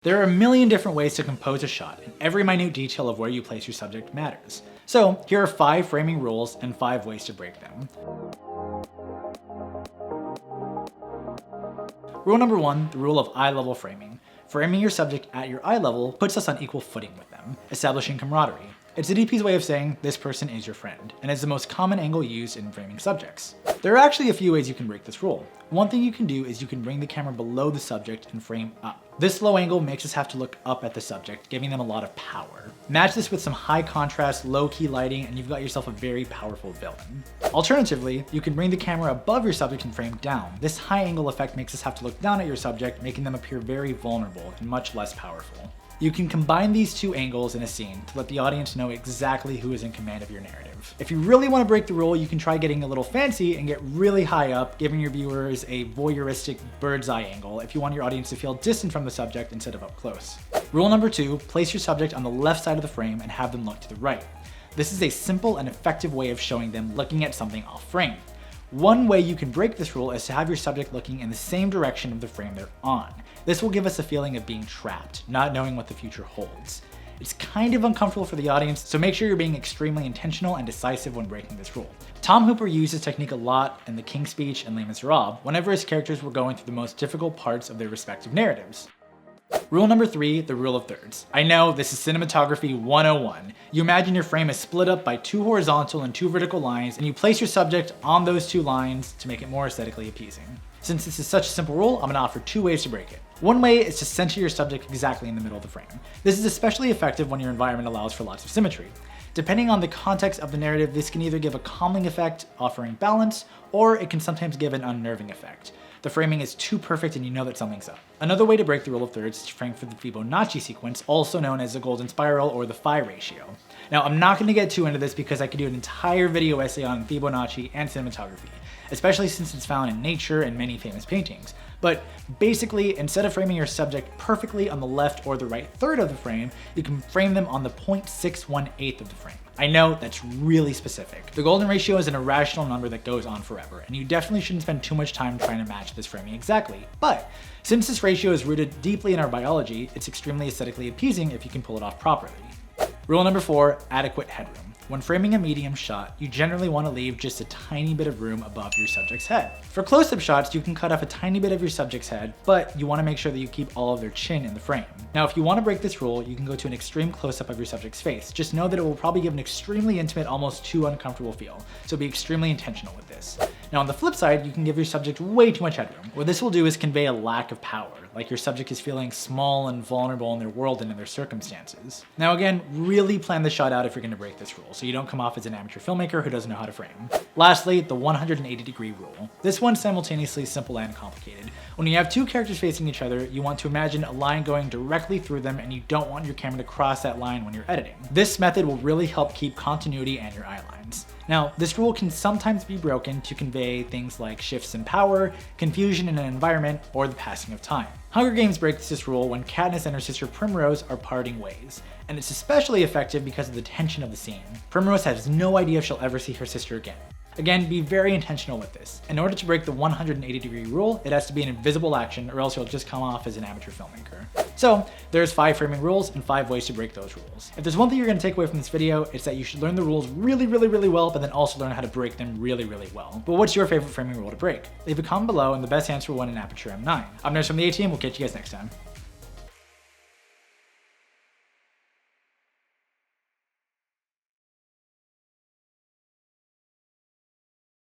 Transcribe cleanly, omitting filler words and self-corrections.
There are a million different ways to compose a shot, and every minute detail of where you place your subject matters. So here are 5 framing rules and 5 ways to break them. Rule number 1, the rule of eye level framing. Framing your subject at your eye level puts us on equal footing with them, establishing camaraderie. It's the DP's way of saying this person is your friend, and is the most common angle used in framing subjects. There are actually a few ways you can break this rule. One thing you can do is you can bring the camera below the subject and frame up. This low angle makes us have to look up at the subject, giving them a lot of power. Match this with some high contrast, low key lighting, and you've got yourself a very powerful villain. Alternatively, you can bring the camera above your subject and frame down. This high angle effect makes us have to look down at your subject, making them appear very vulnerable and much less powerful. You can combine these 2 angles in a scene to let the audience know exactly who is in command of your narrative. If you really want to break the rule, you can try getting a little fancy and get really high up, giving your viewers a voyeuristic bird's eye angle if you want your audience to feel distant from the subject instead of up close. Rule number 2, place your subject on the left side of the frame and have them look to the right. This is a simple and effective way of showing them looking at something off frame. One way you can break this rule is to have your subject looking in the same direction of the frame they're on. This will give us a feeling of being trapped, not knowing what the future holds. It's kind of uncomfortable for the audience, so make sure you're being extremely intentional and decisive when breaking this rule. Tom Hooper used this technique a lot in The King's Speech and Les Miserables whenever his characters were going through the most difficult parts of their respective narratives. Rule number 3, the rule of thirds. I know, this is cinematography 101. You imagine your frame is split up by 2 horizontal and 2 vertical lines, and you place your subject on those 2 lines to make it more aesthetically appeasing. Since this is such a simple rule, I'm going to offer 2 ways to break it. One way is to center your subject exactly in the middle of the frame. This is especially effective when your environment allows for lots of symmetry. Depending on the context of the narrative, this can either give a calming effect, offering balance, or it can sometimes give an unnerving effect. The framing is too perfect and you know that something's up. Another way to break the rule of thirds is to frame for the Fibonacci sequence, also known as the golden spiral or the phi ratio. Now, I'm not going to get too into this because I could do an entire video essay on Fibonacci and cinematography, especially since it's found in nature and many famous paintings. But basically, instead of framing your subject perfectly on the left or the right third of the frame, you can frame them on the 0.618 of the frame. I know that's really specific. The golden ratio is an irrational number that goes on forever, and you definitely shouldn't spend too much time trying to match this framing exactly. But since this ratio is rooted deeply in our biology, it's extremely aesthetically appeasing if you can pull it off properly. Rule number 4, adequate headroom. When framing a medium shot, you generally want to leave just a tiny bit of room above your subject's head. For close-up shots, you can cut off a tiny bit of your subject's head, but you want to make sure that you keep all of their chin in the frame. Now, if you want to break this rule, you can go to an extreme close-up of your subject's face. Just know that it will probably give an extremely intimate, almost too uncomfortable feel, so be extremely intentional with this. Now, on the flip side, you can give your subject way too much headroom. What this will do is convey a lack of power, like your subject is feeling small and vulnerable in their world and in their circumstances. Now again, really plan the shot out if you're going to break this rule, so you don't come off as an amateur filmmaker who doesn't know how to frame. Lastly, the 180-degree rule. This one's simultaneously simple and complicated. When you have 2 characters facing each other, you want to imagine a line going directly through them, and you don't want your camera to cross that line when you're editing. This method will really help keep continuity and your eye lines. Now, this rule can sometimes be broken to convey things like shifts in power, confusion in an environment, or the passing of time. Hunger Games breaks this rule when Katniss and her sister Primrose are parting ways, and it's especially effective because of the tension of the scene. Primrose has no idea if she'll ever see her sister again. Again, be very intentional with this. In order to break the 180-degree rule, it has to be an invisible action or else you'll just come off as an amateur filmmaker. So, there's 5 framing rules and 5 ways to break those rules. If there's one thing you're going to take away from this video, it's that you should learn the rules really well, but then also learn how to break them really well. But what's your favorite framing rule to break? Leave a comment below and the best answer will win an Aputure M9. I'm Nerris from the A-Team, we'll catch you guys next time.